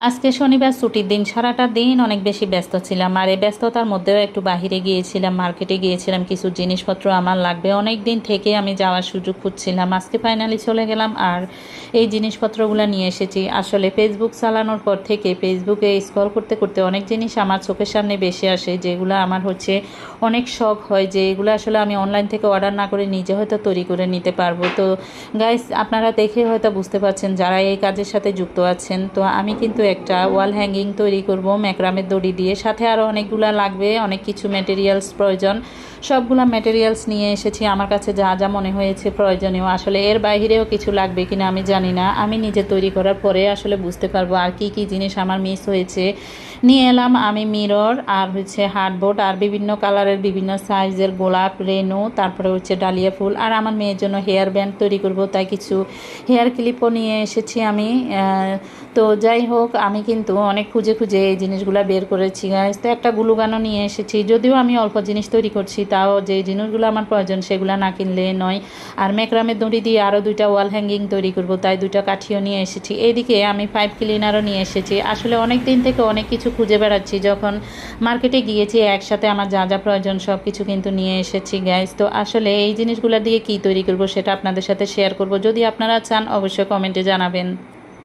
আজকে শনিবার ছুটির দিন, সারাটা দিন অনেক বেশি ব্যস্ত ছিলাম। আর এই ব্যস্ততার মধ্যেও একটু বাহিরে গিয়েছিলাম, মার্কেটে গিয়েছিলাম। কিছু জিনিসপত্র আমার লাগবে, অনেক দিন থেকে আমি যাওয়ার সুযোগ খুঁজছিলাম। আজকে ফাইনালি চলে গেলাম আর এই জিনিসপত্রগুলো নিয়ে এসেছি। আসলে ফেসবুক চালানোর পর থেকে ফেসবুকে স্ক্রল করতে করতে অনেক জিনিস আমার চোখের সামনে বেশি আসে, যেগুলো আমার অনেক শখ হয় যে এগুলো আসলে আমি অনলাইন থেকে অর্ডার না করে নিজে হয়তো তৈরি করে নিতে পারবো। তো গাইস, আপনারা দেখে হয়তো বুঝতে পারছেন যারা এই কাজের সাথে যুক্ত আছেন। তো আমি কিন্তু একটা ওয়াল হ্যাঙ্গিং তৈরি করব ম্যাক্রামের দড়ি দিয়ে, সাথে আরও অনেকগুলো লাগবে, অনেক কিছু ম্যাটেরিয়ালস প্রয়োজন। সবগুলা ম্যাটেরিয়ালস নিয়ে এসেছি, আমার কাছে যা যা মনে হয়েছে প্রয়োজনীয়। আসলে এর বাইরেও কিছু লাগবে কিনা আমি জানি না, আমি নিজে তৈরি করার পরে আসলে বুঝতে পারবো আর কি কি জিনিস আমার মিস হয়েছে। নিয়ে এলাম আমি মিরর, আর হার্ডবোর্ড, আর বিভিন্ন কালারের বিভিন্ন সাইজের গোলাপ, রেনু, তারপরে ডালিয়া ফুল, আর আমার মেয়ের জন্য হেয়ার ব্যান্ড তৈরি করব, তাই কিছু হেয়ার ক্লিপও নিয়ে এসেছি আমি। তো যাই হোক, আমি কিন্তু অনেক খুঁজে খুঁজে এই জিনিসগুলো বের করেছি গাইস। তো একটা গ্লুগানও নিয়ে এসেছি, যদিও আমি অল্প জিনিস তৈরি করছি, তাও যে জিনিসগুলো আমার প্রয়োজন সেগুলো না কিনলে নয়। আর ম্যাক্রামের দড়ি দিয়ে আরও দুইটা ওয়াল হ্যাঙ্গিং তৈরি করব, তাই দুইটা কাঠিও নিয়ে এসেছি। এইদিকে আমি পাইপ ক্লিনারও নিয়ে এসেছি। আসলে অনেক দিন থেকে অনেক কিছু খুঁজে বেড়াচ্ছি, যখন মার্কেটে গিয়েছি একসাথে আমার যা যা প্রয়োজন সব কিছু কিন্তু নিয়ে এসেছি গাইস। তো আসলে এই জিনিসগুলো দিয়ে কি তৈরি করব সেটা আপনাদের সাথে শেয়ার করব, যদি আপনারা চান অবশ্যই কমেন্টে জানাবেন।